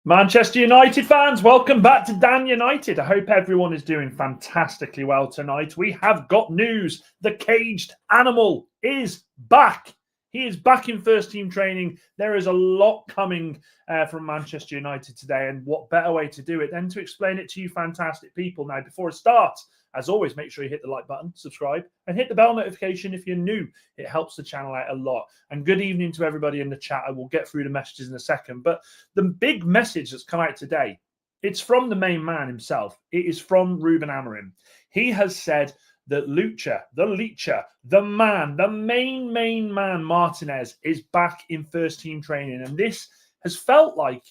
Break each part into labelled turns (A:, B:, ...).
A: Manchester United fans, welcome back to Dan United. I hope everyone is doing fantastically well tonight. We have got news. The caged animal is back. He is back in first team training. There is a lot coming from Manchester United today, and what better way to do it than to explain it to you fantastic people. Now, before it starts, as always, make sure you hit the like button, subscribe, and hit the bell notification if you're new. It helps the channel out a lot. And good evening to everybody in the chat. I will get through the messages in a second. But the big message that's come out today, it's from the main man himself. It is from Rúben Amorim. He has said that Lucha, the Leecher, the man, the main man, Martinez, is back in first team training. And this has felt like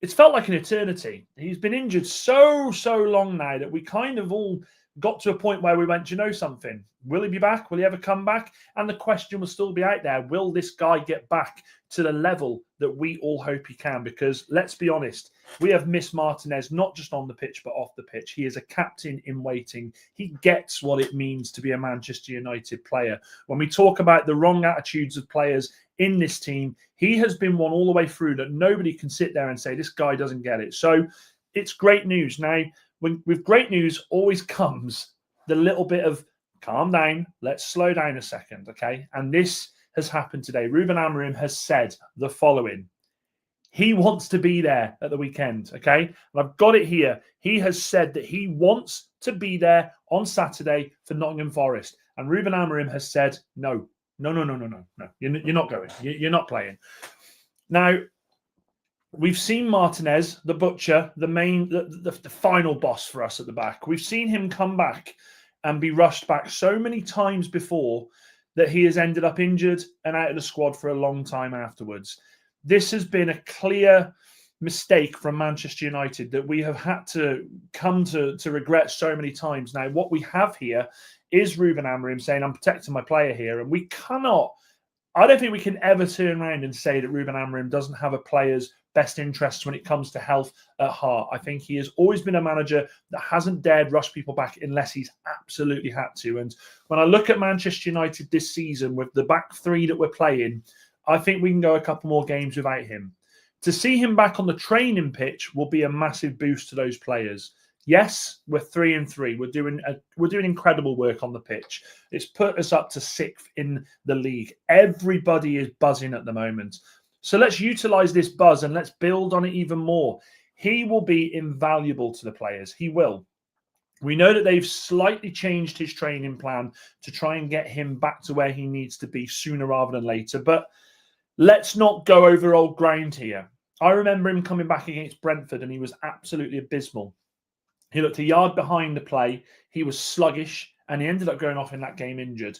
A: an eternity. He's been injured so long now that we kind of all got to a point where we went, do you know something? Will he be back? Will he ever come back? And the question will still be out there. Will this guy get back to the level that we all hope he can? Because let's be honest, we have missed Martinez, not just on the pitch, but off the pitch. He is a captain in waiting. He gets what it means to be a Manchester United player. When we talk about the wrong attitudes of players in this team, he has been one all the way through that nobody can sit there and say, this guy doesn't get it. So it's great news. Now, with great news always comes the little bit of calm down, let's slow down a second, okay? And this has happened today. Rúben Amorim has said the following. He wants to be there at the weekend, okay? And I've got it here. He has said that he wants to be there on Saturday for Nottingham Forest. And Rúben Amorim has said, no. You're not going. You're not playing. Now, we've seen Martinez, the butcher, the final boss for us at the back. We've seen him come back and be rushed back so many times before that he has ended up injured and out of the squad for a long time afterwards. This has been a clear mistake from Manchester United that we have had to come to regret so many times. Now, what we have here is Rúben Amorim saying, I'm protecting my player here. And we cannot, I don't think we can ever turn around and say that Rúben Amorim doesn't have a player's best interests when it comes to health at heart. I think he has always been a manager that hasn't dared rush people back unless he's absolutely had to. And when I look at Manchester United this season with the back three that we're playing, I think we can go a couple more games without him. To see him back on the training pitch will be a massive boost to those players. Yes, we're 3-3. We're doing incredible work on the pitch. It's put us up to 6th in the league. Everybody is buzzing at the moment. So let's utilize this buzz and let's build on it even more. He will be invaluable to the players. He will. We know that they've slightly changed his training plan to try and get him back to where he needs to be sooner rather than later. But let's not go over old ground here. I remember him coming back against Brentford and he was absolutely abysmal. He looked a yard behind the play. He was sluggish, and he ended up going off in that game injured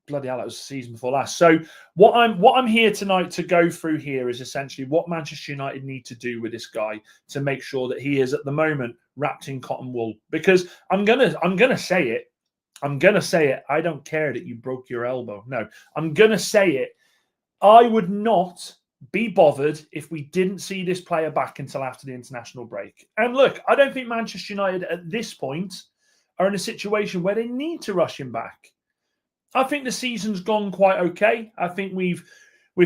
A: bloody hell, that was the season before last. So what I'm here tonight to go through here is essentially what Manchester United need to do with this guy to make sure that he is at the moment wrapped in cotton wool. Because I'm gonna say it. I'm gonna say it. I don't care that you broke your elbow. No, I'm gonna say it. I would not be bothered if we didn't see this player back until after the international break. And look, I don't think Manchester United at this point are in a situation where they need to rush him back. I think the season's gone quite okay. I think we've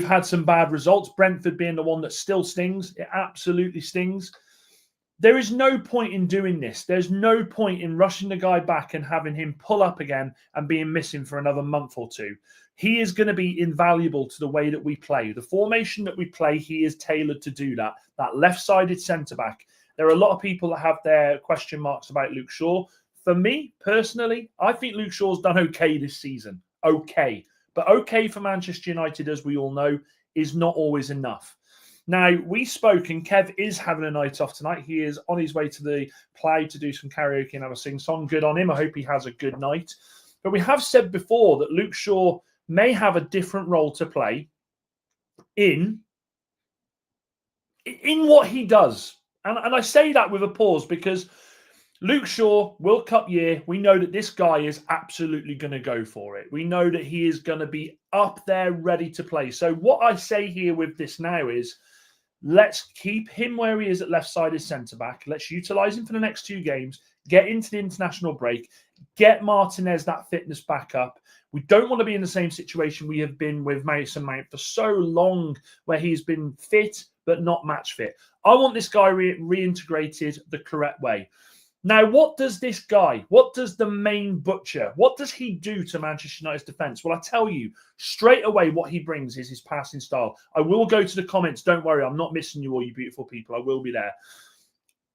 A: had some bad results. Brentford being the one that still stings. It absolutely stings. There is no point in doing this. There's no point in rushing the guy back and having him pull up again and being missing for another month or two. He is going to be invaluable to the way that we play. The formation that we play, he is tailored to do that. That left-sided centre-back. There are a lot of people that have their question marks about Luke Shaw. For me, personally, I think Luke Shaw's done okay this season. Okay. But okay for Manchester United, as we all know, is not always enough. Now, we spoke, and Kev is having a night off tonight. He is on his way to the play to do some karaoke and have a sing-song. Good on him. I hope he has a good night. But we have said before that Luke Shaw may have a different role to play in what he does. And I say that with a pause because Luke Shaw, World Cup year, we know that this guy is absolutely going to go for it. We know that he is going to be up there ready to play. So what I say here with this now is let's keep him where he is at left-sided centre-back. Let's utilise him for the next 2 games, get into the international break, get Martinez that fitness back up. We don't want to be in the same situation we have been with Mason Mount for so long, where he's been fit but not match fit. I want this guy reintegrated the correct way. Now, what does this guy, what does the main butcher, what does he do to Manchester United's defence? Well, I tell you straight away what he brings is his passing style. I will go to the comments. Don't worry, I'm not missing you all, you beautiful people. I will be there.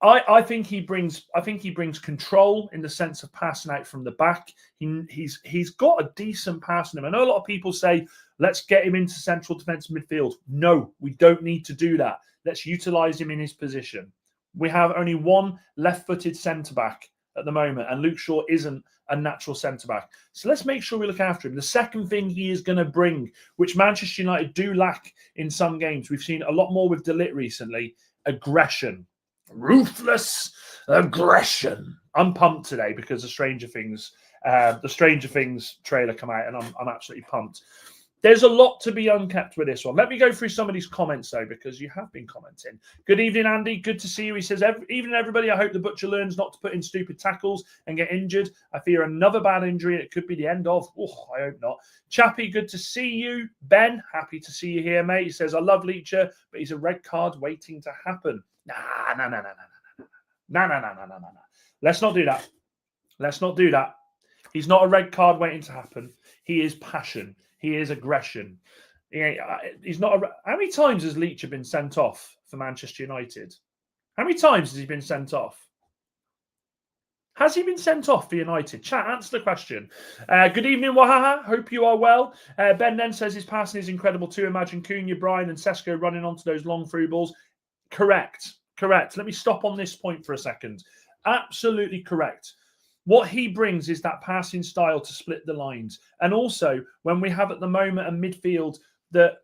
A: I think he brings control in the sense of passing out from the back. He's got a decent pass in him. I know a lot of people say, let's get him into central defensive midfield. No, we don't need to do that. Let's utilise him in his position. We have only one left-footed centre-back at the moment, and Luke Shaw isn't a natural centre-back. So let's make sure we look after him. The second thing he is going to bring, which Manchester United do lack in some games, we've seen a lot more with De Ligt recently, aggression. Ruthless aggression. I'm pumped today because the Stranger Things trailer come out, and I'm absolutely pumped. There's a lot to be unkept with this one. Let me go through some of these comments, though, because you have been commenting. Good evening, Andy. Good to see you. He says, evening, everybody. I hope the butcher learns not to put in stupid tackles and get injured. I fear another bad injury, and it could be the end of. Oh, I hope not. Chappie, good to see you. Ben, happy to see you here, mate. He says, I love Leacher, but he's a red card waiting to happen. No. Let's not do that. Let's not do that. He's not a red card waiting to happen. He is passion. He is aggression. He's not. How many times has Leacher been sent off for Manchester United? How many times has he been sent off? Has he been sent off for United? Chat, answer the question. Good evening, Wahaha. Hope you are well. Ben then says his passing is incredible too. Imagine Cunha, Brian, and Sesko running onto those long through balls. Correct. Let me stop on this point for a second. Absolutely correct. What he brings is that passing style to split the lines. And also, when we have at the moment a midfield that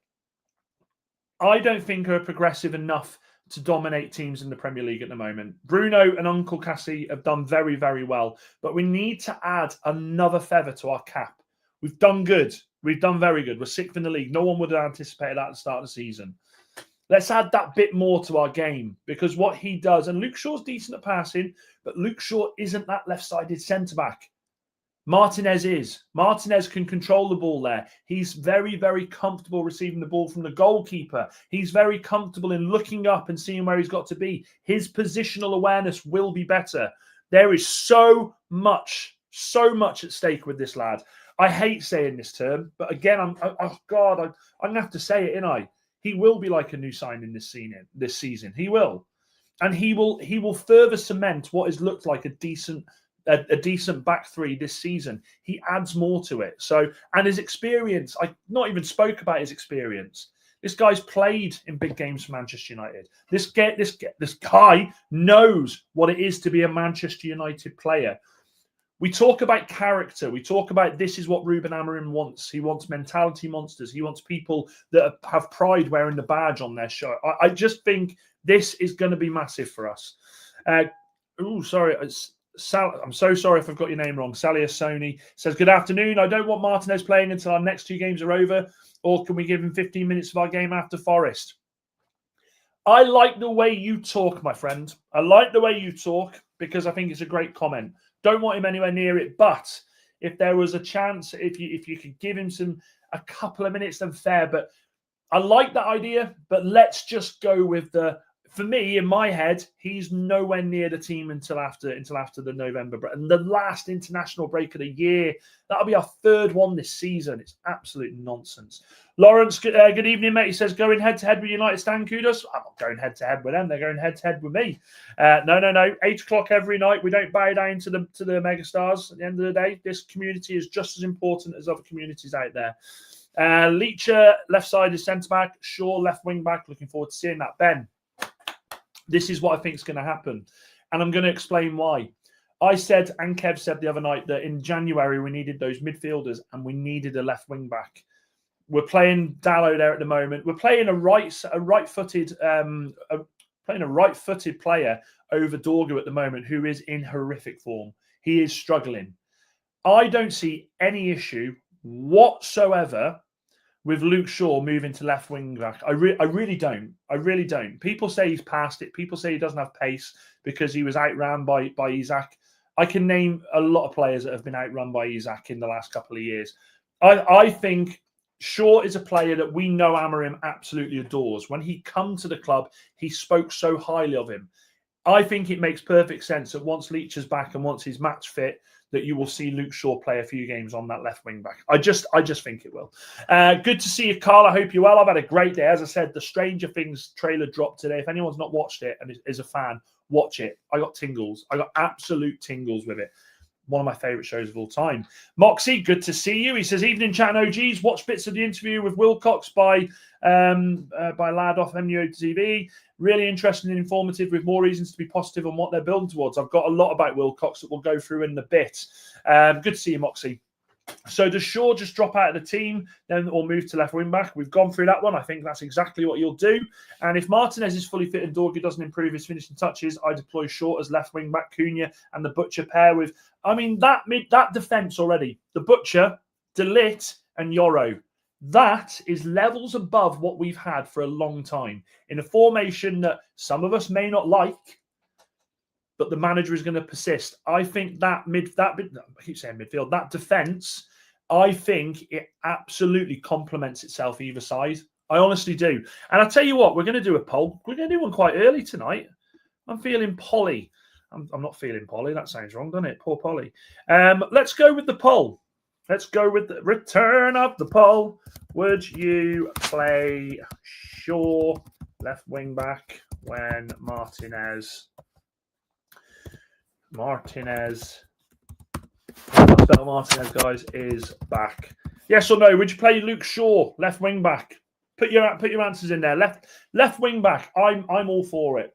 A: I don't think are progressive enough to dominate teams in the Premier League at the moment. Bruno and Uncle Cassie have done very, very well. But we need to add another feather to our cap. We've done good. We've done very good. We're sixth in the league. No one would have anticipated that at the start of the season. Let's add that bit more to our game, because what he does, and Luke Shaw's decent at passing, but Luke Shaw isn't that left-sided centre-back. Martinez is. Martinez can control the ball there. He's very, very comfortable receiving the ball from the goalkeeper. He's very comfortable in looking up and seeing where he's got to be. His positional awareness will be better. There is so much at stake with this lad. I hate saying this term, but again, I'm going to have to say it, innit? He will be like a new signing this season. He will. And he will further cement what has looked like a decent back three this season. He adds more to it. So, and his experience, I not even spoke about his experience. This guy's played in big games for Manchester United. This guy knows what it is to be a Manchester United player. We talk about character. We talk about this is what Rúben Amorim wants. He wants mentality monsters. He wants people that have pride wearing the badge on their shirt. I just think this is going to be massive for us. Sorry. I'm so sorry if I've got your name wrong. Salia Sony says, good afternoon. I don't want Martinez playing until our next two games are over, or can we give him 15 minutes of our game after Forest? I like the way you talk, my friend. I like the way you talk because I think it's a great comment. Don't want him anywhere near it, but if there was a chance, if you could give him a couple of minutes, then fair. But I like that idea, but let's just go with for me, in my head, he's nowhere near the team until after the November break. And the last international break of the year, that'll be our third one this season. It's absolute nonsense. Lawrence, good evening, mate. He says, going head-to-head with United stand kudos. I'm not going head-to-head with them. They're going head-to-head with me. No. 8 o'clock every night. We don't bow down to the megastars. At the end of the day, this community is just as important as other communities out there. Leacher, left side is centre-back. Shaw, left wing-back. Looking forward to seeing that. Ben, this is what I think is going to happen. And I'm going to explain why. I said, and Kev said the other night, that in January we needed those midfielders and we needed a left wing-back. We're playing Dalot there at the moment. We're playing a right-footed player over Dorgu at the moment, who is in horrific form. He is struggling. I don't see any issue whatsoever with Luke Shaw moving to left wing back. I really don't. I really don't. People say he's past it. People say he doesn't have pace because he was outran by Isak. I can name a lot of players that have been outrun by Isak in the last couple of years. I think Shaw is a player that we know Amorim absolutely adores. When he come to the club, he spoke so highly of him. I think it makes perfect sense that once Leach is back and once he's match fit, that you will see Luke Shaw play a few games on that left wing back. I just think it will. Good to see you, Carl. I hope you're well. I've had a great day. As I said, the Stranger Things trailer dropped today. If anyone's not watched it and is a fan, watch it. I got tingles. I got absolute tingles with it. One of my favourite shows of all time. Moxie, good to see you. He says, evening chat and OGs. Watch bits of the interview with Wilcox by Lad off MUFC. Really interesting and informative with more reasons to be positive on what they're building towards. I've got a lot about Wilcox that we'll go through in a bit. Good to see you, Moxie. So does Shaw just drop out of the team then or move to left wing back? We've gone through that one. I think that's exactly what you'll do. And if Martinez is fully fit and Dorgu doesn't improve his finishing touches, I deploy Shaw as left wing back, Cunha and the Butcher pair with, I mean, that defence already. The Butcher, De Ligt and Yoro. That is levels above what we've had for a long time in a formation that some of us may not like, but the manager is going to persist. I think that that defence, I think it absolutely complements itself either side. I honestly do. And I'll tell you what, we're going to do a poll. We're going to do one quite early tonight. I'm feeling Polly. I'm not feeling Polly. That sounds wrong, doesn't it? Poor Polly. Let's go with the poll. Let's go with the return of the poll. Would you play Shaw left wing back when Martinez, guys, is back? Yes or no? Would you play Luke Shaw left wing back? Put your answers in there. Left wing back. I'm all for it.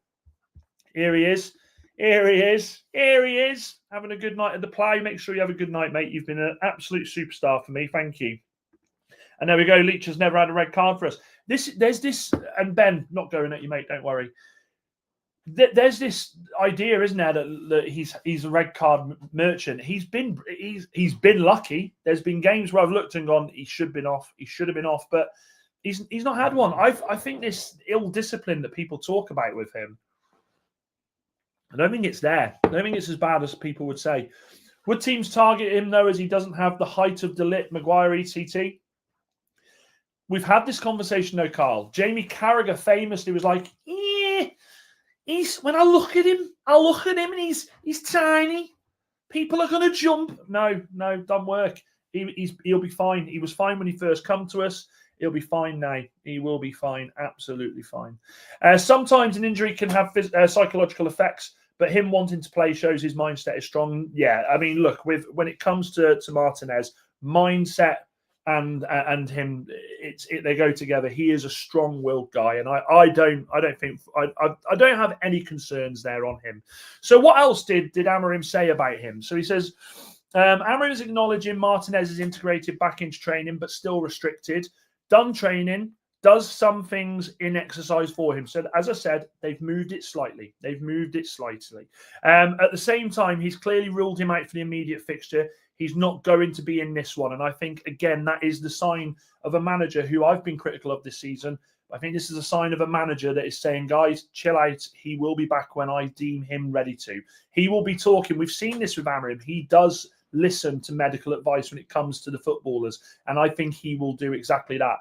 A: Here he is. Having a good night at the play. Make sure you have a good night, mate. You've been an absolute superstar for me. Thank you. And there we go. Leach has never had a red card for us. There's this, and Ben, not going at you, mate. Don't worry. There's this idea, isn't there, that he's a red card merchant. He's been lucky. There's been games where I've looked and gone, he should have been off, but he's not had one. I think this ill discipline that people talk about with him, I don't think it's there. I don't think it's as bad as people would say. Would teams target him, though, as he doesn't have the height of De Ligt, Maguire, ECT? We've had this conversation, though, Carl. Jamie Carragher famously was like, when I look at him and he's tiny. People are going to jump. No, don't work. He'll be fine. He was fine when he first come to us. He'll be fine now. He will be fine. Absolutely fine. Sometimes an injury can have psychological effects, but him wanting to play shows his mindset is strong. Yeah, I mean, look, when it comes to Martinez, mindset and him, they go together. He is a strong-willed guy, and I don't have any concerns there on him. So what else did Amorim say about him? So he says, Amorim is acknowledging Martinez is integrated back into training, but still restricted. Done training, does some things in exercise for him. So as I said, they've moved it slightly. At the same time, he's clearly ruled him out for the immediate fixture. He's not going to be in this one. And I think, again, that is the sign of a manager who I've been critical of this season. I think this is a sign of a manager that is saying, guys, chill out. He will be back when I deem him ready to. He will be talking. We've seen this with Amorim. He does listen to medical advice when it comes to the footballers. And I think he will do exactly that.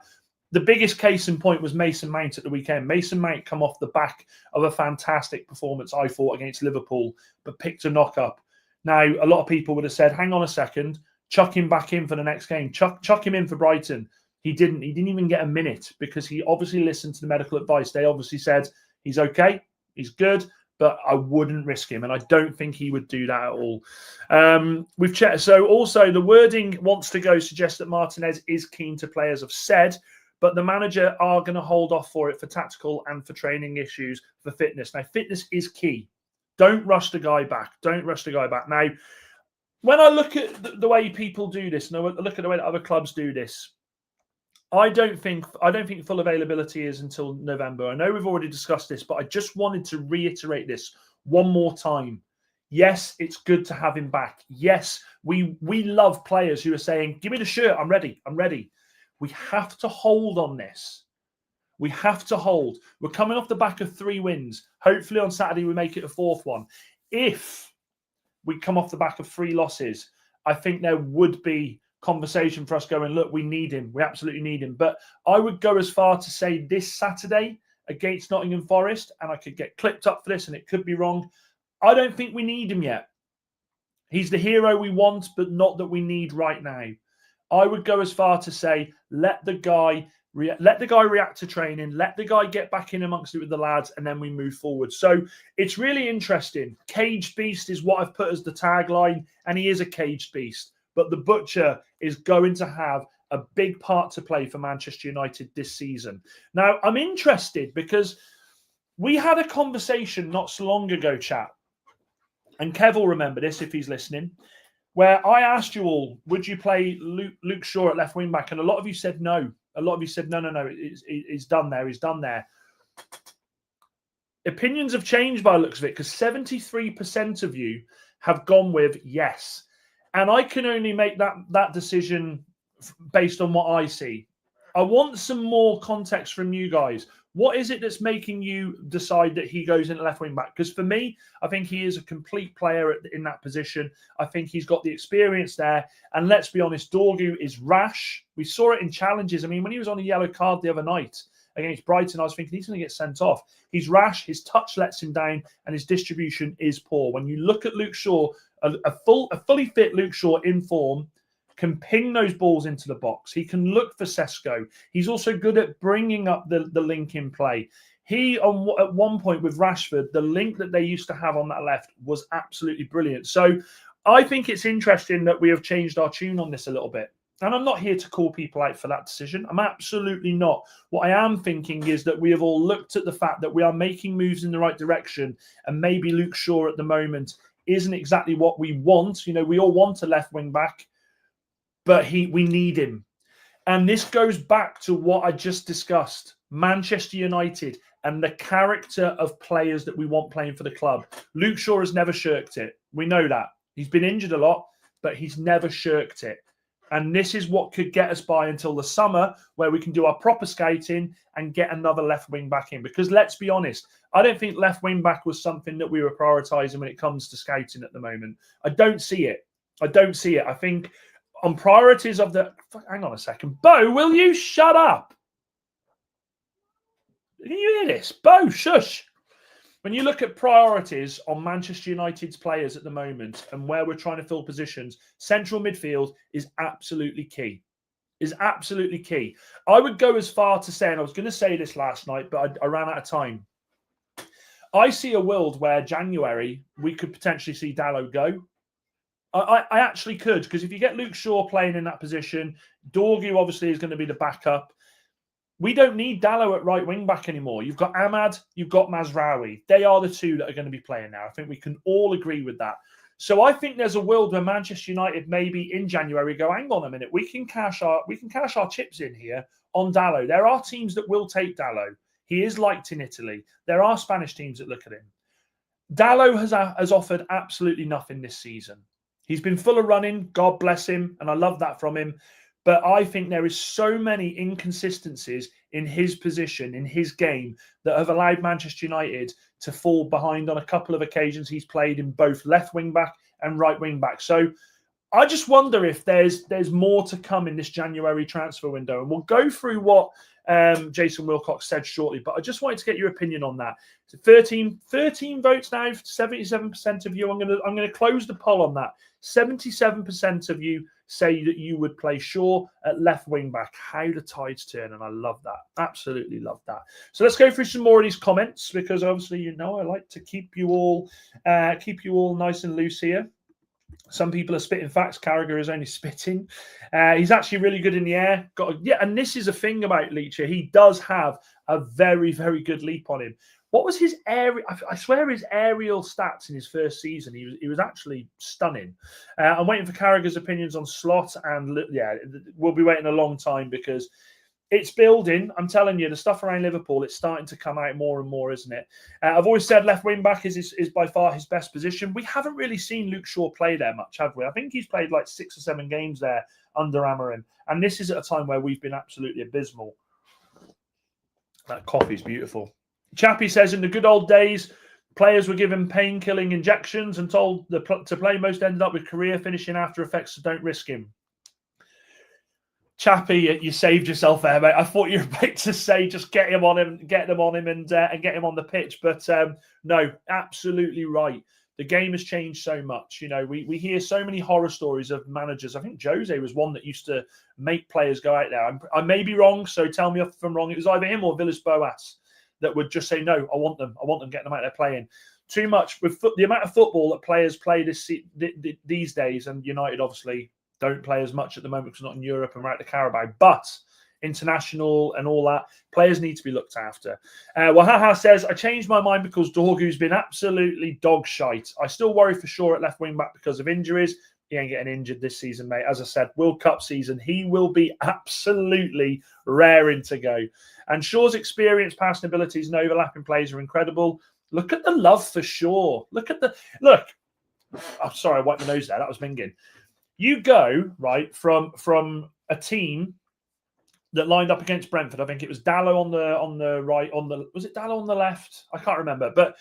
A: The biggest case in point was Mason Mount at the weekend. Mason Mount come off the back of a fantastic performance, I thought, against Liverpool, but picked a knock-up. Now, a lot of people would have said, hang on a second, chuck him back in for the next game. Chuck him in for Brighton. He didn't. He didn't even get a minute because he obviously listened to the medical advice. They obviously said, he's okay, he's good, but I wouldn't risk him. And I don't think he would do that at all. We've checked. So also the wording wants to go suggest that Martinez is keen to play, as I've said, but the manager are going to hold off for it for tactical and for training issues, for fitness. Now, fitness is key. Don't rush the guy back. Now, when I look at the way people do this, and I look at the way that other clubs do this, I don't think full availability is until November. I know we've already discussed this, but I just wanted to reiterate this one more time. Yes, it's good to have him back. Yes, we love players who are saying, give me the shirt, I'm ready. We have to hold on this. We have to hold. We're coming off the back of 3 wins. Hopefully on Saturday we make it a 4th one. If we come off the back of 3 losses, I think there would be conversation for us going, look, we need him. We absolutely need him. But I would go as far to say this Saturday against Nottingham Forest, and I could get clipped up for this and it could be wrong, I don't think we need him yet. He's the hero we want, but not that we need right now. I would go as far to say, let the guy react to training, let the guy get back in amongst it with the lads, and then we move forward. So it's really interesting. Caged beast is what I've put as the tagline, and he is a caged beast. But the Butcher is going to have a big part to play for Manchester United this season. Now, I'm interested because we had a conversation not so long ago, chat, and Kev will remember this if he's listening, where I asked you all, would you play Luke Shaw at left wing back? And a lot of you said no. A lot of you said, no, he's done there. He's done there. Opinions have changed by the looks of it because 73% of you have gone with yes. And I can only make that decision based on what I see. I want some more context from you guys. What is it that's making you decide that he goes in at left wing back? Because for me, I think he is a complete player in that position. I think he's got the experience there. And let's be honest, Dorgu is rash. We saw it in challenges. I mean, when he was on a yellow card the other night against Brighton, I was thinking he's going to get sent off. He's rash. His touch lets him down and his distribution is poor. When you look at Luke Shaw, a fully fit Luke Shaw in form, can ping those balls into the box. He can look for Sesko. He's also good at bringing up the link in play. He, at one point with Rashford, the link that they used to have on that left was absolutely brilliant. So I think it's interesting that we have changed our tune on this a little bit. And I'm not here to call people out for that decision. I'm absolutely not. What I am thinking is that we have all looked at the fact that we are making moves in the right direction. And maybe Luke Shaw at the moment isn't exactly what we want. You know, we all want a left wing back, but we need him. And this goes back to what I just discussed. Manchester United and the character of players that we want playing for the club. Luke Shaw has never shirked it. We know that. He's been injured a lot, but he's never shirked it. And this is what could get us by until the summer, where we can do our proper scouting and get another left wing back in. Because let's be honest, I don't think left wing back was something that we were prioritising when it comes to scouting at the moment. I don't see it. I think on priorities of the... Hang on a second. Bo, will you shut up? Can you hear this? Bo, shush. When you look at priorities on Manchester United's players at the moment and where we're trying to fill positions, central midfield is absolutely key. I would go as far to say, and I was going to say this last night, but I ran out of time. I see a world where January we could potentially see Dalot go. I actually could, because if you get Luke Shaw playing in that position, Dorgu obviously is going to be the backup. We don't need Dalot at right wing back anymore. You've got Ahmad, you've got Mazraoui. They are the two that are going to be playing now. I think we can all agree with that. So I think there's a world where Manchester United maybe in January go, hang on a minute, we can cash our chips in here on Dalot. There are teams that will take Dalot. He is liked in Italy. There are Spanish teams that look at him. Dalot has offered absolutely nothing this season. He's been full of running, God bless him, and I love that from him. But I think there is so many inconsistencies in his position, in his game, that have allowed Manchester United to fall behind on a couple of occasions. He's played in both left wing back and right wing back. So I just wonder if there's more to come in this January transfer window. And we'll go through what Jason Wilcox said shortly, but I just wanted to get your opinion on that. So 13 votes now, 77% of you. I'm going to close the poll on that. 77% of you say that you would play Shaw at left wing back. How the tides turn, and I love that. Absolutely love that. So let's go through some more of these comments, because obviously you know I like to keep you all nice and loose here. Some people are spitting facts. Carragher is only spitting. He's actually really good in the air. And this is a thing about Leacher. He does have a very, very good leap on him. What was his aerial? I swear his aerial stats in his first season, he was actually stunning. I'm waiting for Carragher's opinions on Slot, and yeah, we'll be waiting a long time because it's building. I'm telling you, the stuff around Liverpool, it's starting to come out more and more, isn't it? I've always said left wing back is by far his best position. We haven't really seen Luke Shaw play there much, have we? I think he's played like 6 or 7 games there under Amorim, and this is at a time where we've been absolutely abysmal. That coffee's beautiful. Chappie says, in the good old days, players were given pain-killing injections and told to play. Most ended up with career finishing after effects, so don't risk him. Chappie, you saved yourself there, mate. I thought you were about to say just get them on him, and get him on the pitch. But no, absolutely right. The game has changed so much. You know, we hear so many horror stories of managers. I think Jose was one that used to make players go out there. I may be wrong, so tell me if I'm wrong. It was either him or Villas-Boas that would just say, no, I want them, getting them out there playing. Too much with the amount of football that players play these days, and United obviously don't play as much at the moment because not in Europe and we're out the Carabao, but international and all that, players need to be looked after. Wahaha says, I changed my mind because Dorgu's been absolutely dog shite. I still worry for sure at left wing back because of injuries. He ain't getting injured this season, mate. As I said, World Cup season, he will be absolutely raring to go. And Shaw's experience, passing abilities and overlapping plays are incredible. Look at the love for Shaw. Look. Oh, sorry, I wiped my nose there. That was minging. You go, right, from a team that lined up against Brentford. I think it was Dallo on the right, was it Dallo on the left? I can't remember. But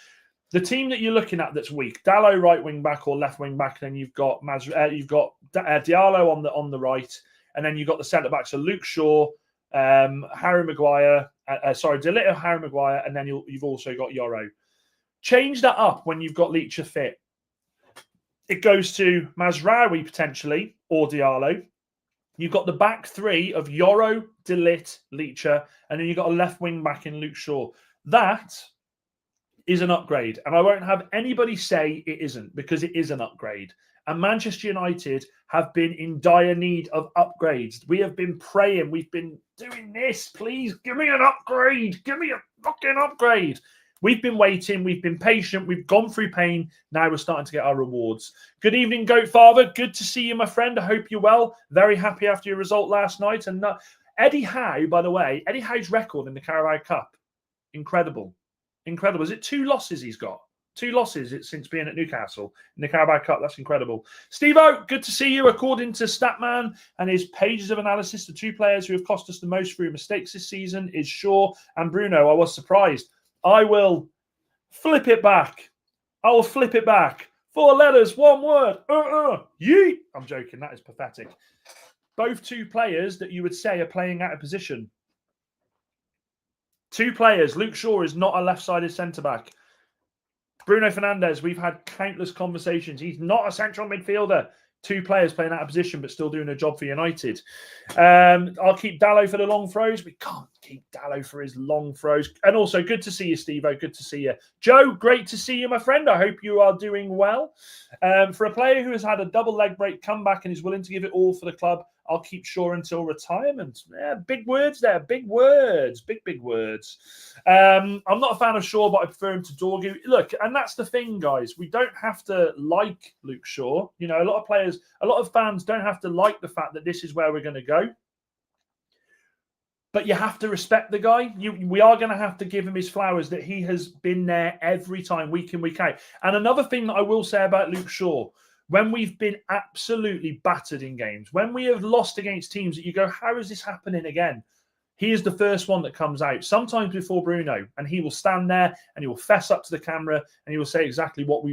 A: the team that you're looking at that's weak, Dallo right wing back or left wing back, and then you've got Diallo on the right, and then you've got the centre back. So Luke Shaw, Harry Maguire, Delito, Harry Maguire, and then you've also got Yoro. Change that up when you've got Leacher fit. It goes to Mazraoui potentially or Diallo. You've got the back three of Yoro, De Ligt, Leacher, and then you've got a left wing back in Luke Shaw. That is an upgrade. And I won't have anybody say it isn't, because it is an upgrade. And Manchester United have been in dire need of upgrades. We have been praying. We've been doing this. Please give me an upgrade. Give me a fucking upgrade. We've been waiting. We've been patient. We've gone through pain. Now we're starting to get our rewards. Good evening, Goat Father. Good to see you, my friend. I hope you're well. Very happy after your result last night. And Eddie Howe, by the way, Eddie Howe's record in the Carabao Cup, incredible. Incredible. Is it 2 losses he's got? 2 losses since being at Newcastle in the Carabao Cup. That's incredible. Steve-O, good to see you. According to Statman and his pages of analysis, the 2 players who have cost us the most through mistakes this season is Shaw and Bruno. I was surprised. I will flip it back. I will flip it back. 4 letters, 1 word. Yeet. I'm joking. That is pathetic. Both 2 players that you would say are playing out of position. 2 players. Luke Shaw is not a left-sided centre-back. Bruno Fernandes, we've had countless conversations. He's not a central midfielder. 2 players playing out of position but still doing a job for United. I'll keep Dallo for the long throws. We can't keep Dallo for his long throws. And also, good to see you, Steve-O. Good to see you. Joe, great to see you, my friend. I hope you are doing well. For a player who has had a double leg break, come back and is willing to give it all for the club, I'll keep Shaw until retirement. Yeah, big words there. Big words. Big words. I'm not a fan of Shaw, but I prefer him to Dorgu. Look, and that's the thing, guys. We don't have to like Luke Shaw. You know, a lot of fans don't have to like the fact that this is where we're going to go. But you have to respect the guy. We are going to have to give him his flowers that he has been there every time, week in, week out. And another thing that I will say about Luke Shaw, when we've been absolutely battered in games, when we have lost against teams that you go, how is this happening again? He is the first one that comes out, sometimes before Bruno, and he will stand there and he will fess up to the camera and he will say exactly what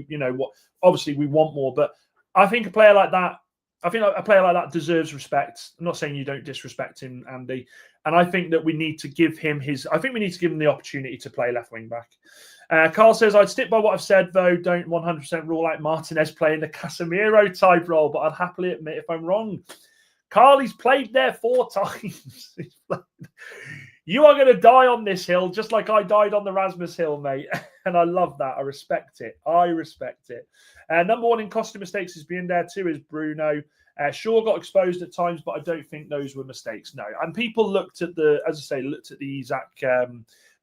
A: obviously we want more. But I think a player like that deserves respect. I'm not saying you don't disrespect him, Andy. And I think that we need to give him the opportunity to play left wing back. Carl says, I'd stick by what I've said, though. Don't 100% rule out Martinez playing the Casemiro type role, but I'd happily admit if I'm wrong. Carl, he's played there 4 times. You are going to die on this hill, just like I died on the Rasmus Hill, mate. And I love that. I respect it. Number 1 in costly mistakes is being there too is Bruno. Shaw got exposed at times, but I don't think those were mistakes. No. And people looked at the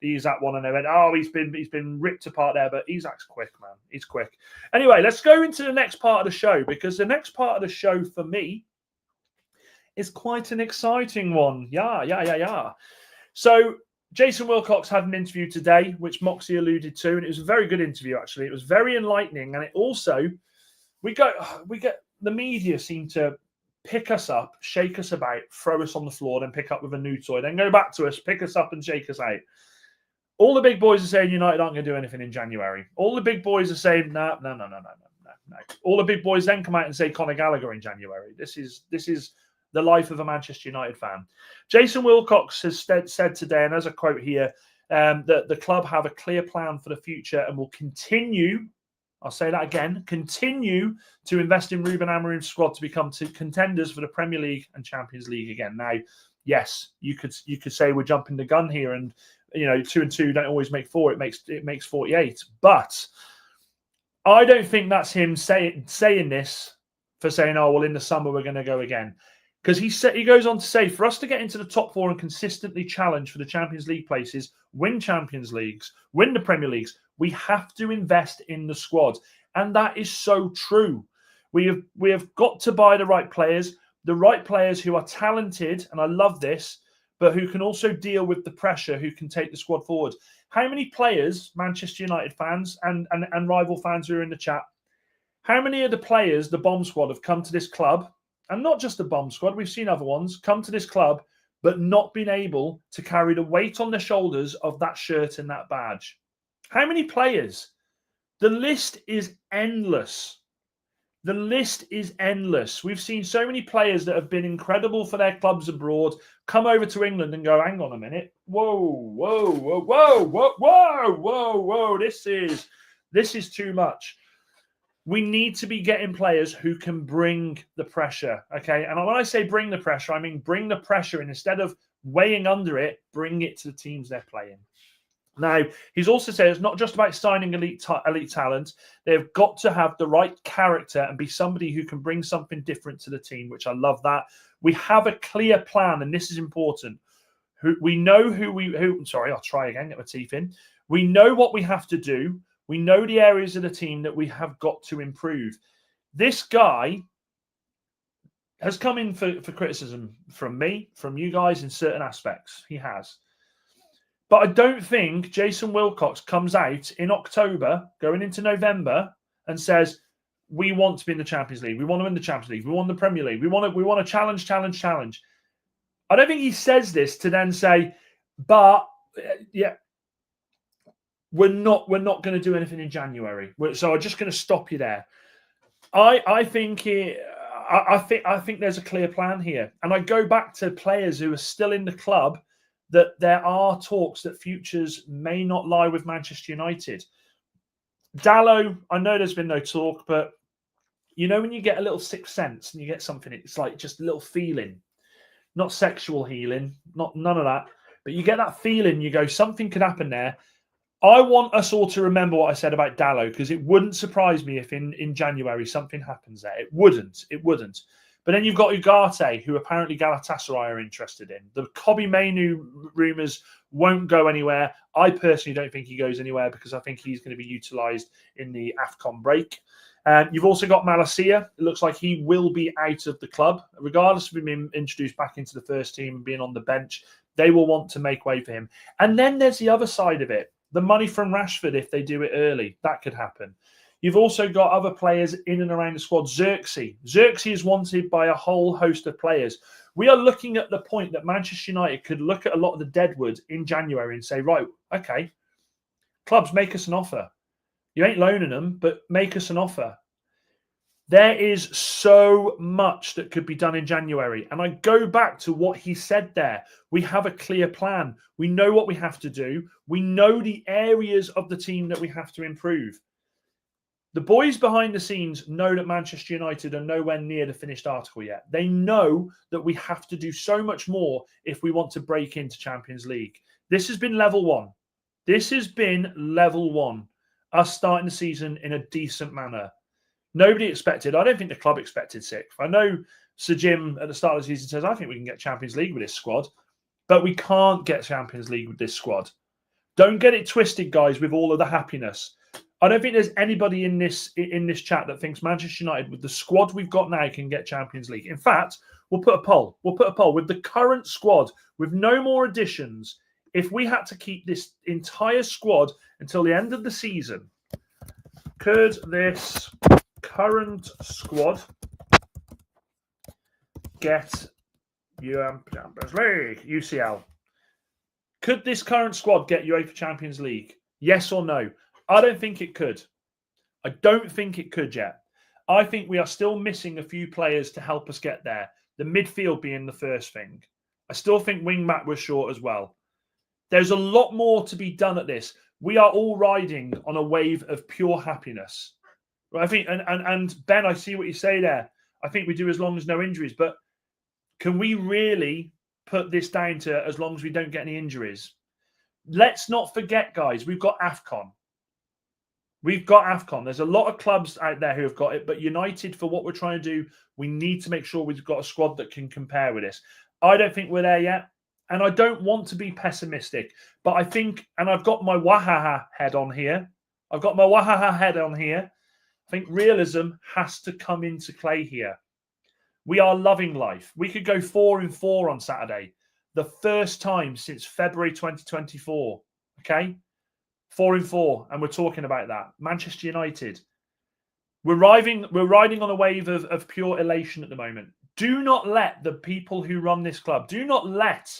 A: Isak one and they went, oh, he's been ripped apart there. But Isak's quick, man. He's quick. Anyway, let's go into the next part of the show, because the next part of the show for me is quite an exciting one. Yeah. So Jason Wilcox had an interview today, which Moxie alluded to, and it was a very good interview, actually. It was very enlightening, and it also, we get the media seem to pick us up, shake us about, throw us on the floor, then pick up with a new toy, then go back to us, pick us up and shake us out. All the big boys are saying United aren't going to do anything in January. All the big boys are saying, no. All the big boys then come out and say Conor Gallagher in January. This is the life of a Manchester United fan. Jason Wilcox has said today, and as a quote here, that the club have a clear plan for the future and will continue, I'll say that again, continue to invest in Rúben Amorim's squad to become contenders for the Premier League and Champions League again. Now, yes, you could say we're jumping the gun here, and 2 and 2 don't always make 4. It makes 48. But I don't think that's him saying this for saying, oh, well, in the summer we're going to go again. Because he goes on to say, for us to get into the top 4 and consistently challenge for the Champions League places, win Champions Leagues, win the Premier Leagues, we have to invest in the squad. And that is so true. We have got to buy the right players who are talented, and I love this, but who can also deal with the pressure, who can take the squad forward. How many players, Manchester United fans and rival fans who are in the chat, how many of the players, the bomb squad, have come to this club, and not just the bomb squad, we've seen other ones, come to this club, but not been able to carry the weight on their shoulders of that shirt and that badge? How many players? The list is endless. The list is endless. We've seen so many players that have been incredible for their clubs abroad come over to England and go, hang on a minute. Whoa. This is too much. We need to be getting players who can bring the pressure, okay? And when I say bring the pressure, I mean bring the pressure, and instead of weighing under it, bring it to the teams they're playing. Now, he's also said it's not just about signing elite talent. They've got to have the right character and be somebody who can bring something different to the team, which I love that. We have a clear plan, and this is important. We know I'll try again, get my teeth in. We know what we have to do. We know the areas of the team that we have got to improve. This guy has come in for criticism from me, from you guys in certain aspects. He has. But I don't think Jason Wilcox comes out in October, going into November, and says, we want to be in the Champions League. We want to win the Champions League. We want the Premier League. We want to challenge. I don't think he says this to then say, but yeah, we're not going to do anything in January. So I'm just going to stop you there. I think there's a clear plan here. And I go back to players who are still in the club, that there are talks that futures may not lie with Manchester United. Dalot, I know there's been no talk, but when you get a little sixth sense and you get something, it's like just a little feeling, not sexual healing, none of that, but you get that feeling, you go, something could happen there. I want us all to remember what I said about Dalot, because it wouldn't surprise me if in January something happens there. It wouldn't. But then you've got Ugarte, who apparently Galatasaray are interested in. The Kobe Mainu rumours won't go anywhere. I personally don't think he goes anywhere, because I think he's going to be utilised in the AFCON break. You've also got Malacia. It looks like he will be out of the club. Regardless of him being introduced back into the first team and being on the bench, they will want to make way for him. And then there's the other side of it. The money from Rashford, if they do it early, that could happen. You've also got other players in and around the squad. Xerxes is wanted by a whole host of players. We are looking at the point that Manchester United could look at a lot of the deadwood in January and say, right, okay, clubs, make us an offer. You ain't loaning them, but make us an offer. There is so much that could be done in January. And I go back to what he said there. We have a clear plan. We know what we have to do. We know the areas of the team that we have to improve. The boys behind the scenes know that Manchester United are nowhere near the finished article yet. They know that we have to do so much more if we want to break into Champions League. This has been level one. Us starting the season in a decent manner. Nobody expected, I don't think the club expected 6th. I know Sir Jim at the start of the season says, I think we can get Champions League with this squad, but we can't get Champions League with this squad. Don't get it twisted, guys, with all of the happiness. I don't think there's anybody in this chat that thinks Manchester United, with the squad we've got now, can get Champions League. In fact, we'll put a poll. With the current squad, with no more additions, if we had to keep this entire squad until the end of the season, could this current squad get Champions League? UCL. Could this current squad get UEFA Champions League? Yes or no? I don't think it could. I don't think it could yet. I think we are still missing a few players to help us get there. the midfield being the first thing. I still think wing-back was short as well. There's a lot more to be done at this. We are all riding on a wave of pure happiness. I think, and Ben, I see what you say there. I think we do as long as no injuries, but can we really put this down to as long as we don't get any injuries? Let's not forget, guys, we've got AFCON. We've got AFCON. There's a lot of clubs out there who have got it, but United, for what we're trying to do, we need to make sure we've got a squad that can compare with this. I don't think we're there yet, and I don't want to be pessimistic, but I think, and I've got my Wahaha head on here. I think realism has to come into play here. We are loving life. We could go 4-4 on Saturday. The first time since February 2024. Okay? 4-4. And we're talking about that. Manchester United. We're riding on a wave of pure elation at the moment. Do not let the people who run this club, do not let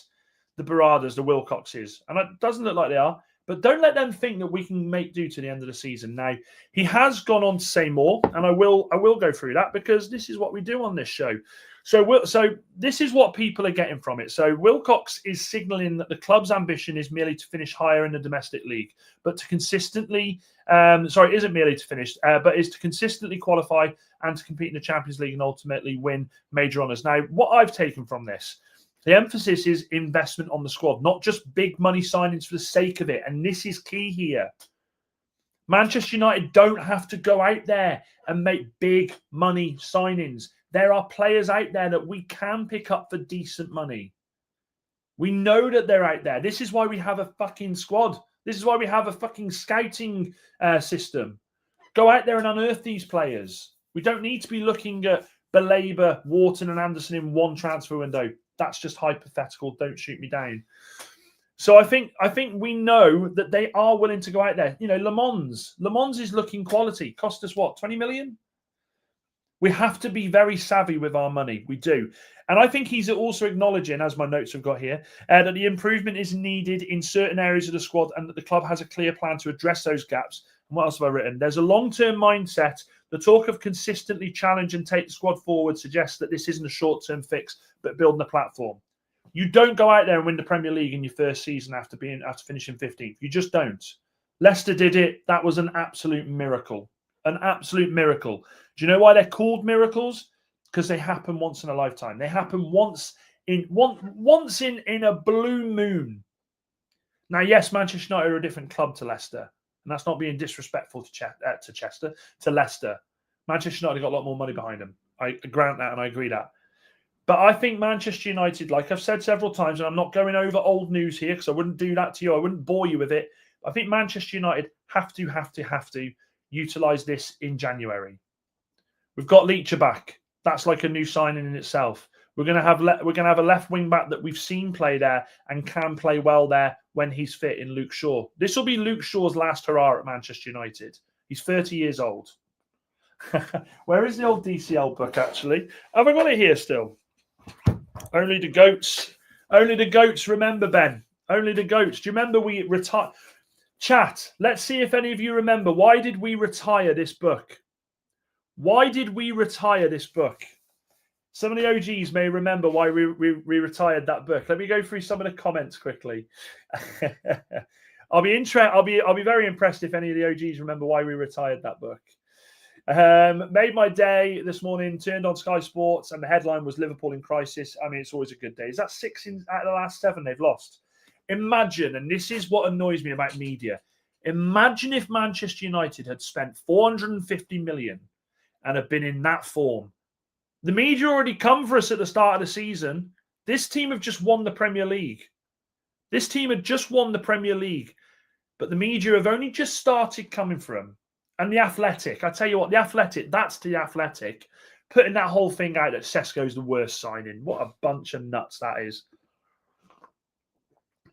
A: the Baradas, the Wilcoxes, and it doesn't look like they are, but don't let them think that we can make do to the end of the season. Now, he has gone on to say more, and I will go through that because this is what we do on this show. So this is what people are getting from it. So Wilcox is signalling that the club's ambition is merely to finish higher in the domestic league, but to consistently, isn't merely to finish, but is to consistently qualify and to compete in the Champions League and ultimately win major honours. Now, what I've taken from this, the emphasis is investment on the squad, not just big money signings for the sake of it. And this is key here. Manchester United don't have to go out there and make big money signings. There are players out there that we can pick up for decent money. We know that they're out there. This is why we have a fucking squad. This is why we have a fucking scouting system. Go out there and unearth these players. We don't need to be looking at Baleba, Wharton and Anderson in one transfer window. That's just hypothetical. Don't shoot me down. So I think we know that they are willing to go out there. You know, Le Mans is looking quality. Cost us what, 20 million? We have to be very savvy with our money. We do. And I think he's also acknowledging, as my notes have got here, that the improvement is needed in certain areas of the squad and that the club has a clear plan to address those gaps. And what else have I written? There's a long-term mindset. The talk of consistently challenge and take the squad forward suggests that this isn't a short-term fix, but building a platform. You don't go out there and win the Premier League in your first season after finishing 15th. You just don't. Leicester did it. That was an absolute miracle. An absolute miracle. Do you know why they're called miracles? Because they happen once in a lifetime. They happen once in a blue moon. Now, yes, Manchester United are a different club to Leicester. And that's not being disrespectful to Leicester. Manchester United got a lot more money behind them. I grant that and I agree that. But I think Manchester United, like I've said several times, and I'm not going over old news here because I wouldn't do that to you. I wouldn't bore you with it. I think Manchester United have to utilise this in January. We've got Leacher back. That's like a new signing in itself. We're going to have a left wing back that we've seen play there and can play well there when he's fit in Luke Shaw. This will be Luke Shaw's last hurrah at Manchester United. He's 30 years old. Where is the old DCL book, actually? Have I got it here still? Only the goats. Only the goats remember, Ben. Only the goats. Do you remember we retired? Chat, let's see if any of you remember. Why did we retire this book? Why did we retire this book? Some of the OGs may remember why we retired that book. Let me go through some of the comments quickly. I'll be very impressed if any of the OGs remember why we retired that book. Made my day this morning, turned on Sky Sports, and the headline was Liverpool in crisis. I mean, it's always a good day. Is that 6 out of the last 7 they've lost? Imagine, and this is what annoys me about media, imagine if Manchester United had spent 450 million and had been in that form. The media already come for us at the start of the season. This team have just won the Premier League. This team had just won the Premier League. But the media have only just started coming for them. And the Athletic, I tell you what, that's the Athletic, putting that whole thing out that Sesko's the worst signing. What a bunch of nuts that is.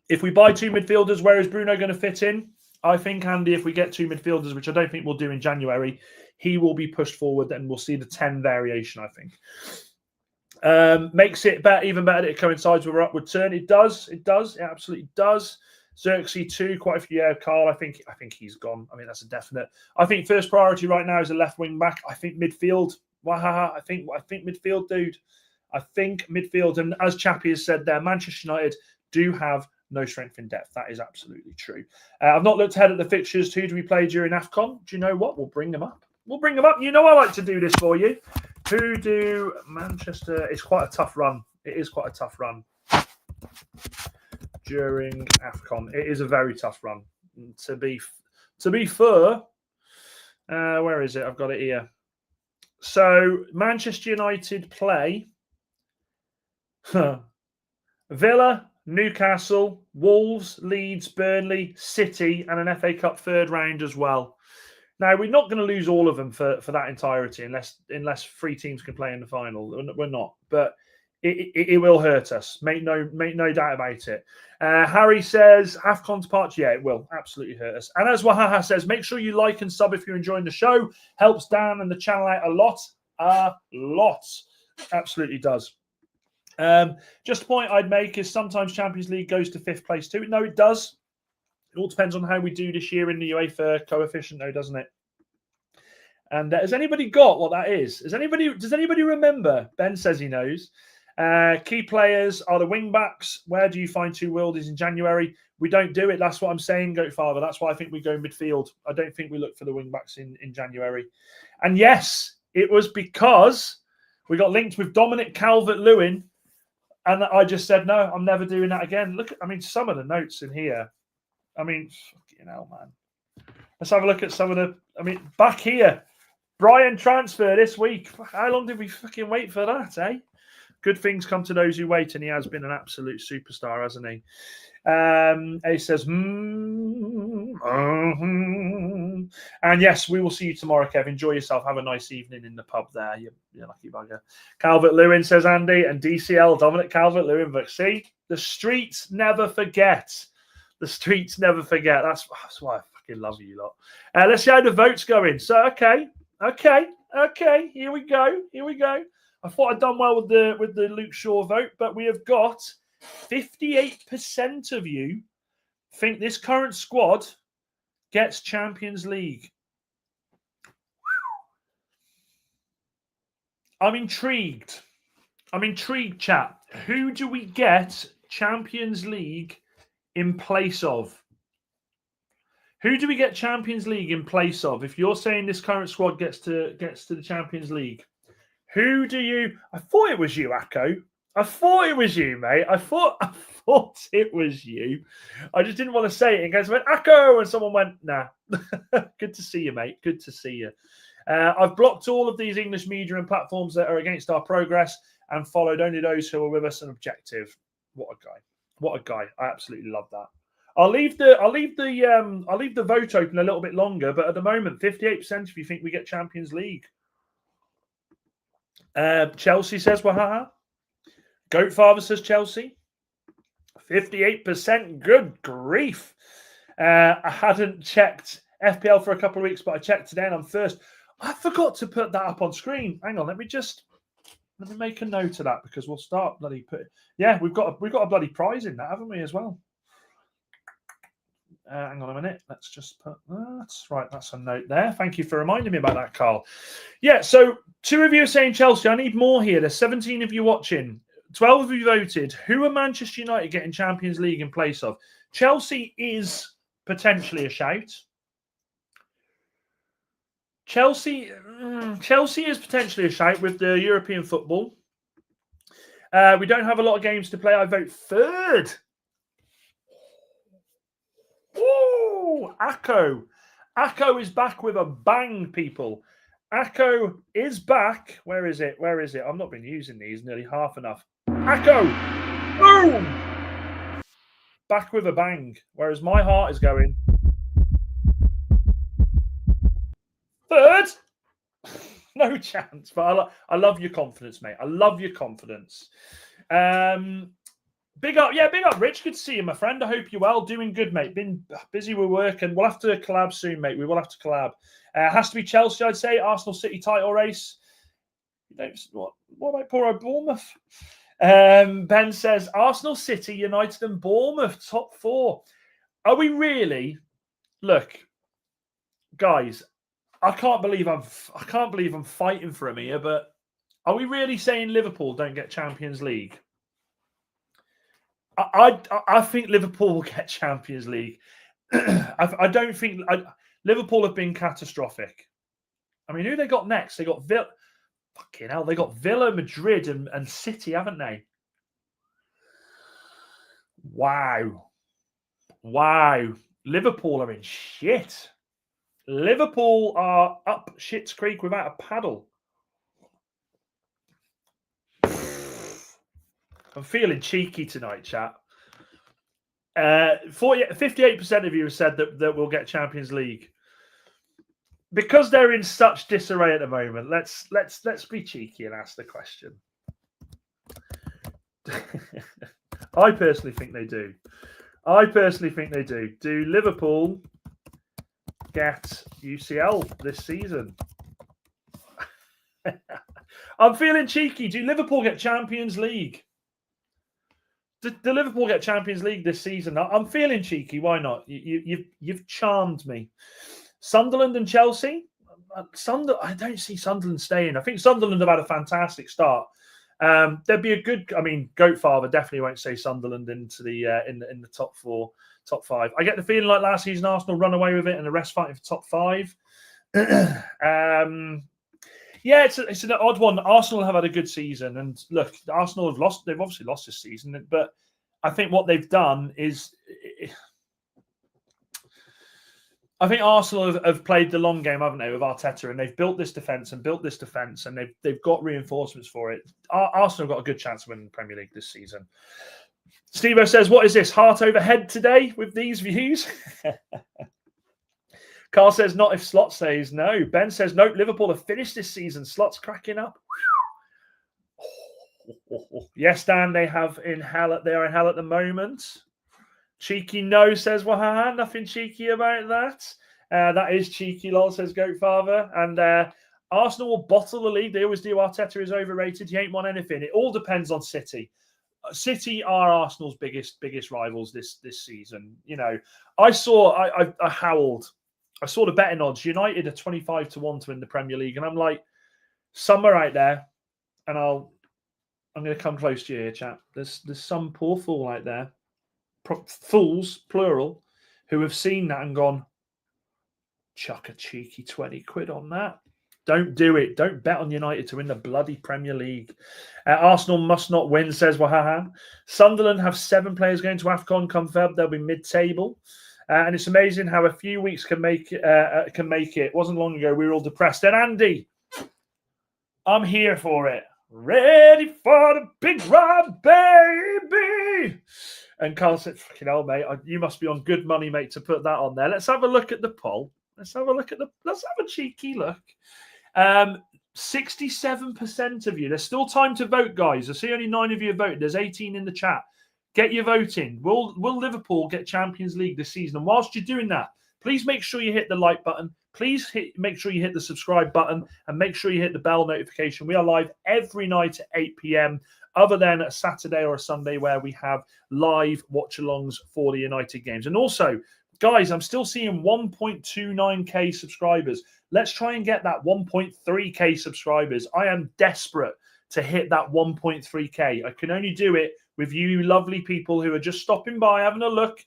A: If we buy 2 midfielders, where is Bruno going to fit in? I think, Andy, if we get 2 midfielders, which I don't think we'll do in January, he will be pushed forward and we'll see the 10 variation, I think. Makes it even better that it coincides with our upward turn. It does. It absolutely does. Xerxes 2, quite a few. Yeah, Carl, I think he's gone. I mean, that's a definite. I think first priority right now is a left wing back. I think midfield. I think midfield, dude. I think midfield, and as Chappie has said there, Manchester United do have no strength in depth. That is absolutely true. I've not looked ahead at the fixtures. Who do we play during AFCON? Do you know what? We'll bring them up. We'll bring them up. You know I like to do this for you. Who do Manchester? It's quite a tough run. It is quite a tough run during AFCON. It is a very tough run. To be fair, where is it? I've got it here. So Manchester United play Villa, Newcastle, Wolves, Leeds, Burnley, City, and an FA Cup third round as well. Now, we're not going to lose all of them for that entirety unless 3 teams can play in the final. We're not. But it will hurt us. Make no doubt about it. Harry says, AFCON's parts. Yeah, it will absolutely hurt us. And as Wahaha says, make sure you like and sub if you're enjoying the show. Helps Dan and the channel out a lot. A lot. Absolutely does. Just a point I'd make is sometimes Champions League goes to 5th place too. No, it does. It all depends on how we do this year in the UEFA coefficient, though, doesn't it? And has anybody got what that is? Does anybody remember? Ben says he knows. Key players are the wing backs. Where do you find 2 worldies in January? We don't do it. That's what I'm saying, Goat Father. That's why I think we go midfield. I don't think we look for the wing backs in January. And yes, it was because we got linked with Dominic Calvert-Lewin. And I just said, no, I'm never doing that again. Look at, some of the notes in here. Fucking hell, man. Let's have a look at some of the, back here. Brian transfer this week. How long did we fucking wait for that, eh? Good things come to those who wait, and he has been an absolute superstar, hasn't he? He says, and yes, we will see you tomorrow, Kev. Enjoy yourself. Have a nice evening in the pub there. You lucky bugger. Calvert-Lewin, says Andy, and DCL, Dominic Calvert-Lewin. But see, the streets never forget. The streets never forget. That's why I fucking love you lot. Let's see how the vote's going. So, okay. Here we go. I thought I'd done well with the Luke Shaw vote, but we have got 58% of you think this current squad gets Champions League. I'm intrigued, chat. Who do we get Champions League in place of? Who do we get Champions League in place of? If you're saying this current squad gets to the Champions League, who do you? I thought it was you, Akko. I thought it was you, mate. I thought it was you. I just didn't want to say it in case I went Akko and someone went, nah. Good to see you, mate. Good to see you. I've blocked all of these English media and platforms that are against our progress and followed only those who are with us and objective. What a guy. What a guy. I absolutely love that. I'll leave the vote open a little bit longer, but at the moment, 58% if you think we get Champions League. Chelsea says Wahaha. Goat Father says Chelsea. 58%. Good grief. I hadn't checked FPL for a couple of weeks, but I checked today and I'm first. I forgot to put that up on screen. Hang on, let me make a note of that because we'll start bloody put. Yeah, we've got a bloody prize in that, haven't we, as well? Hang on a minute. Let's just put that's right. That's a note there. Thank you for reminding me about that, Carl. Yeah, so 2 of you are saying Chelsea. I need more here. There's 17 of you watching. 12 of you voted. Who are Manchester United getting Champions League in place of? Chelsea is potentially a shout. Chelsea is potentially a shout with the European football. We don't have a lot of games to play. I vote 3rd. Ooh, Akko. Akko is back with a bang, people. Akko is back. Where is it? I've not been using these nearly half enough. Akko. Boom. Back with a bang. Whereas my heart is going 3rd. No chance. But I love your confidence, mate. I love your confidence. Big up, Rich. Good to see you, my friend. I hope you're well. Doing good, mate. Been busy with work, and we'll have to collab soon, mate. We will have to collab. Has to be Chelsea, I'd say. Arsenal City title race. What about poor old Bournemouth? Ben says Arsenal, City, United, and Bournemouth top 4. Are we really? Look, guys, I can't believe I'm fighting for him here, but Are we really saying Liverpool don't get Champions League? I think Liverpool will get Champions League. I don't think Liverpool have been catastrophic. I mean, who they got next? They got Villa. Fucking hell, they got Villa, Madrid, and City, haven't they? Wow. Liverpool are in shit. Liverpool are up shit's creek without a paddle. I'm feeling cheeky tonight, chat. 58% of you have said that we'll get Champions League. Because they're in such disarray at the moment, let's be cheeky and ask the question. I personally think they do. Do Liverpool get UCL this season? I'm feeling cheeky. Do Liverpool get Champions League? Do Liverpool get Champions League this season? I'm feeling cheeky. Why not? You've charmed me. Sunderland and Chelsea. I don't see Sunderland staying. I think Sunderland have had a fantastic start. There'd be a good. I mean, Goatfather definitely won't say Sunderland into the in the top 4, top 5. I get the feeling like last season Arsenal run away with it and the rest fighting for top 5. Yeah, it's an odd one. Arsenal have had a good season, and look, Arsenal have lost. They've obviously lost this season, but I think what they've done is, I think Arsenal have played the long game, haven't they, with Arteta, and they've built this defense, and they've got reinforcements for it. Arsenal have got a good chance of winning the Premier League this season. Steve-O says, "What is this, heart over head today with these views?" Carl says, "Not if Slot says no." Ben says, "Nope, Liverpool have finished this season. Slot's cracking up." Yes, Dan, they are in hell at the moment. Cheeky no, says Wahaha. Nothing cheeky about that. That is cheeky, lol, says Goatfather. And Arsenal will bottle the league. They always do. Arteta is overrated. He ain't won anything. It all depends on City. City are Arsenal's biggest rivals this season. You know, I howled. I saw the betting odds. United are 25-1 to win the Premier League, and I'm like, somewhere out there, and I'm going to come close to you here, chat. There's some poor fool out there, fools plural, who have seen that and gone, chuck a cheeky 20 quid on that. Don't do it. Don't bet on United to win the bloody Premier League. Arsenal must not win, says Wahaha. Sunderland have 7 players going to AFCON. Come Feb, they'll be mid-table. And it's amazing how a few weeks can make it. It wasn't long ago we were all depressed. And Andy, I'm here for it. Ready for the big ride, baby. And Carl said, "Fucking hell, mate, you must be on good money, mate, to put that on there." Let's have a look at the poll. Let's have a cheeky look. 67% of you. There's still time to vote, guys. I see only 9 of you have voted. There's 18 in the chat. Get your vote in. Will Liverpool get Champions League this season? And whilst you're doing that, please make sure you hit the like button. Please make sure you hit the subscribe button, and make sure you hit the bell notification. We are live every night at 8 p.m, other than a Saturday or a Sunday where we have live watch-alongs for the United games. And also, guys, I'm still seeing 1.29k subscribers. Let's try and get that 1.3k subscribers. I am desperate to hit that 1.3k. I can only do it with you lovely people who are just stopping by, having a look,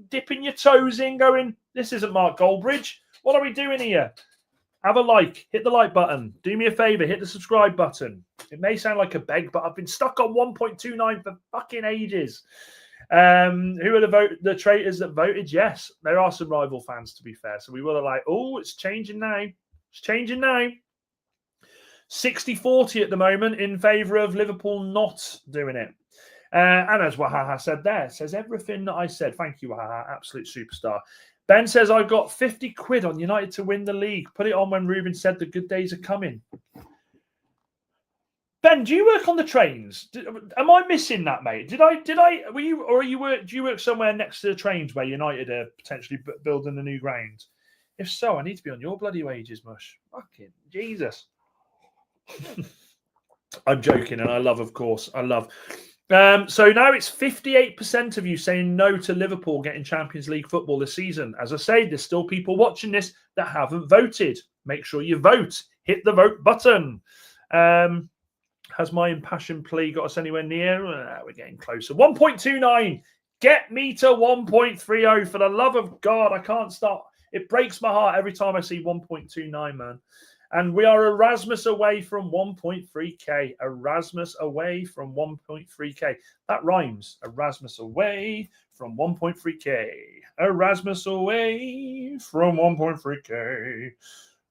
A: dipping your toes in, going, "This isn't Mark Goldbridge. What are we doing here?" Have a like. Hit the like button. Do me a favor. Hit the subscribe button. It may sound like a beg, but I've been stuck on 1.29 for fucking ages. Who are the traitors that voted? Yes, there are some rival fans, to be fair. So we were like, oh, it's changing now. It's changing now. 60-40 at the moment in favour of Liverpool not doing it. And as Wahaha said there, says everything that I said. Thank you, Wahaha. Absolute superstar. Ben says, "I've got 50 quid on United to win the league. Put it on when Ruben said the good days are coming." Ben, do you work on the trains? Am I missing that, mate? Do you work somewhere next to the trains where United are potentially building a new ground? If so, I need to be on your bloody wages, mush. Fucking Jesus. I'm joking, and I love, of course. I love. So now it's 58% of you saying no to Liverpool getting Champions League football this season. As I say, there's still people watching this that haven't voted. Make sure you vote. Hit the vote button. Has my impassioned plea got us anywhere near? We're getting closer. 1.29. Get me to 1.30. For the love of God, I can't stop. It breaks my heart every time I see 1.29, man. And we are Erasmus away from 1.3K. Erasmus away from 1.3K. That rhymes. Erasmus away from 1.3K. Erasmus away from 1.3K.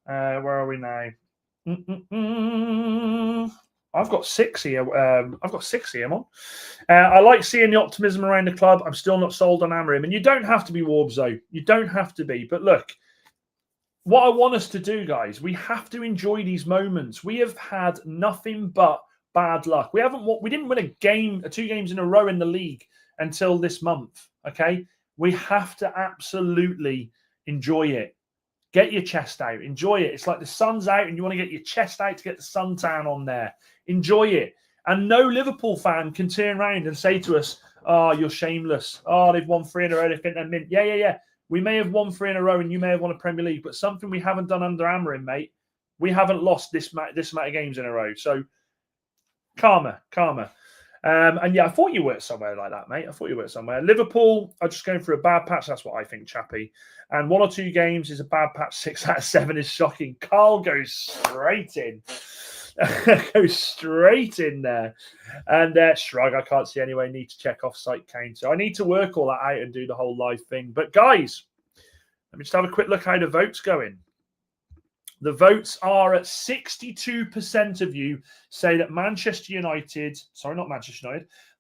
A: Where are we now? I've got 6 here. Mon. I like seeing the optimism around the club. I'm still not sold on Amorim. And you don't have to be, Warbzo. You don't have to be. But look, what I want us to do, guys, we have to enjoy these moments. We have had nothing but bad luck. We didn't win a game, 2 games in a row in the league until this month. Okay, we have to absolutely enjoy it. Get your chest out. Enjoy it. It's like the sun's out and you want to get your chest out to get the suntan on there. Enjoy it. And no Liverpool fan can turn around and say to us, oh, you're shameless. Oh, they've won 3 in a row. They think they're mint. Yeah. We may have won 3 in a row and you may have won a Premier League, but something we haven't done under Amorim, mate. We haven't lost this amount of games in a row. So, karma. And yeah, I thought you were somewhere like that, mate. I thought you were somewhere. Liverpool are just going through a bad patch. That's what I think, Chappie. And 1 or 2 games is a bad patch. 6 out of 7 is shocking. Carl goes straight in. Goes straight in there. And shrug, I can't see anyway. Need to check off site count. So I need to work all that out and do the whole live thing. But guys, let me just have a quick look how the vote's going. The votes are at 62% of you say that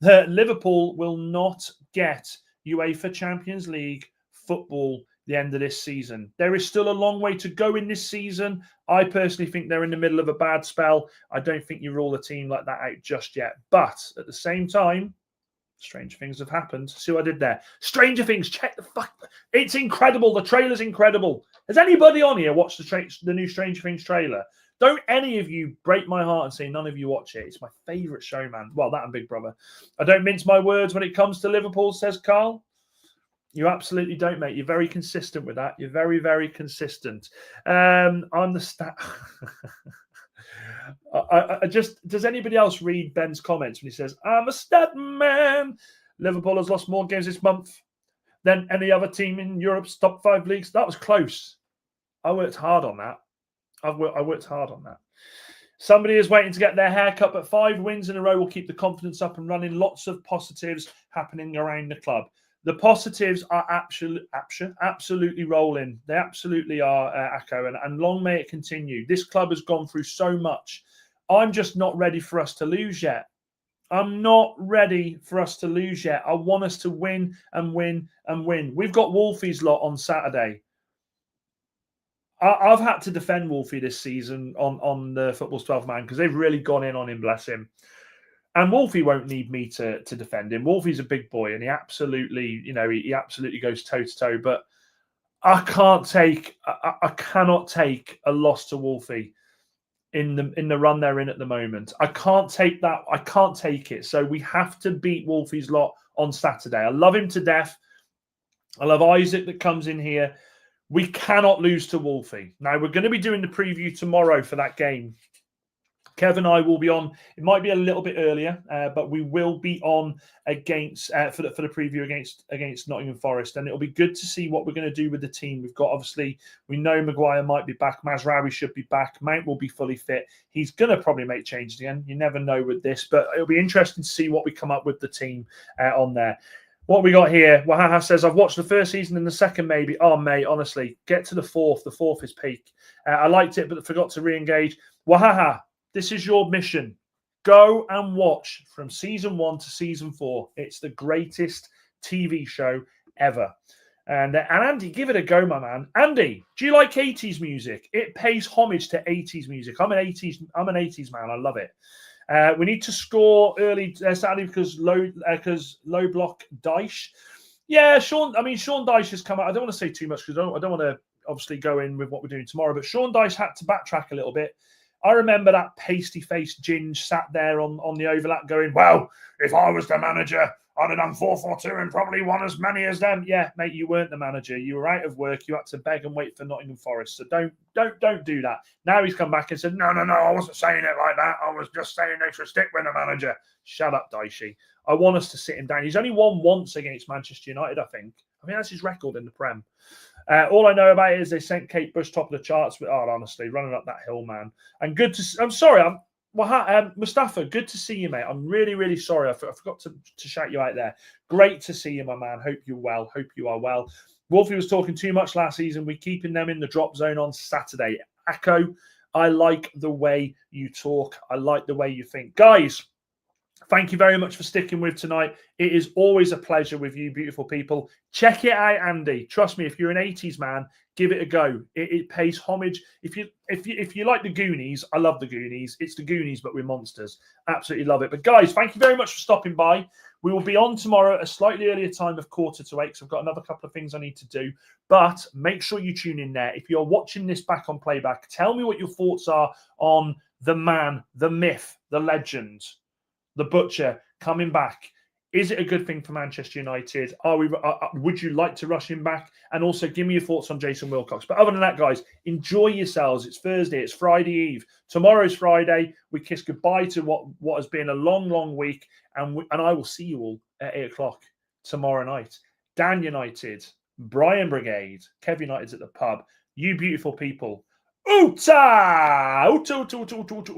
A: that Liverpool will not get UEFA Champions League football the end of this season. There is still a long way to go in this season. I personally think they're in the middle of a bad spell. I don't think you rule a team like that out just yet. But at the same time, strange things have happened. See what I did there? Stranger Things. Check the fuck. It's incredible. The trailer's incredible. Has anybody on here watched the new Stranger Things trailer? Don't any of you break my heart and say none of you watch it. It's my favourite show, man. Well, that and Big Brother. I don't mince my words when it comes to Liverpool, says Carl. You absolutely don't, mate. You're very consistent with that. You're very, very consistent. I'm the stat. I just, does anybody else read Ben's comments when he says, I'm a stat man? Liverpool has lost more games this month than any other team in Europe's top 5 leagues. That was close. I worked hard on that. I worked hard on that. Somebody is waiting to get their hair cut, but 5 wins in a row will keep the confidence up and running. Lots of positives happening around the club. The positives are absolutely rolling. They absolutely are, Akko, and long may it continue. This club has gone through so much. I'm just not ready for us to lose yet. I'm not ready for us to lose yet. I want us to win and win and win. We've got Wolfie's lot on Saturday. I've had to defend Wolfie this season on the Football's 12 man because they've really gone in on him, bless him. And Wolfie won't need me to defend him. Wolfie's a big boy, and he absolutely, he absolutely goes toe to toe. But I cannot take a loss to Wolfie in the run they're in at the moment. I can't take that. I can't take it. So we have to beat Wolfie's lot on Saturday. I love him to death. I love Isaac that comes in here. We cannot lose to Wolfie. Now we're going to be doing the preview tomorrow for that game. Kev and I will be on. It might be a little bit earlier, but we will be on against for the preview against Nottingham Forest, and it'll be good to see what we're going to do with the team. We've got we know Maguire might be back, Mazraoui should be back, Mount will be fully fit. He's going to probably make changes again. You never know with this, but it'll be interesting to see what we come up with the team on there. What we got here? Wahaha says, I've watched the first season and the second maybe. Oh, mate, honestly, get to the fourth. The fourth is peak. I liked it, but forgot to re-engage. Wahaha. This is your mission. Go and watch from season 1 to season 4. It's the greatest TV show ever. And Andy, give it a go, my man. Andy, do you like 80s music? It pays homage to 80s music. I'm an 80s man. I love it. We need to score early, sadly, because low block Dyche. Yeah, Sean Dyche has come out. I don't want to say too much because I don't want to obviously go in with what we're doing tomorrow. But Sean Dyche had to backtrack a little bit. I remember that pasty-faced Ginge sat there on the overlap going, well, if I was the manager, I'd have done 4-4-2 and probably won as many as them. Yeah, mate, you weren't the manager. You were out of work. You had to beg and wait for Nottingham Forest. So don't do that. Now he's come back and said, no, I wasn't saying it like that. I was just saying they should stick with the manager. Shut up, Dicey. I want us to sit him down. He's only won once against Manchester United, I think. I mean, that's his record in the Prem. All I know about it is they sent Kate Bush top of the charts. But honestly, running up that hill, man. And good to. I'm sorry. Mustafa, good to see you, mate. I'm really, really sorry. I forgot to shout you out there. Great to see you, my man. Hope you're well. Hope you are well. Wolfie was talking too much last season. We're keeping them in the drop zone on Saturday. Akko, I like the way you talk. I like the way you think. Guys, thank you very much for sticking with tonight. It is always a pleasure with you, beautiful people. Check it out, Andy. Trust me, if you're an 80s man, give it a go. It pays homage. If you like the Goonies, I love the Goonies. It's the Goonies, but we're monsters. Absolutely love it. But guys, thank you very much for stopping by. We will be on tomorrow at a slightly earlier time of 7:45. So I've got another couple of things I need to do. But make sure you tune in there. If you're watching this back on playback, tell me what your thoughts are on the man, the myth, the legend, the Butcher coming back. Is it a good thing for Manchester United? Would you like to rush him back? And also give me your thoughts on Jason Wilcox. But other than that, guys, enjoy yourselves. It's Thursday. It's Friday Eve. Tomorrow's Friday. We kiss goodbye to what has been a long, long week. And I will see you all at 8 o'clock tomorrow night. Dan United, Brian Brigade, Kev United's at the pub. You beautiful people. Oota! Oota, oota, oota, oota, oota.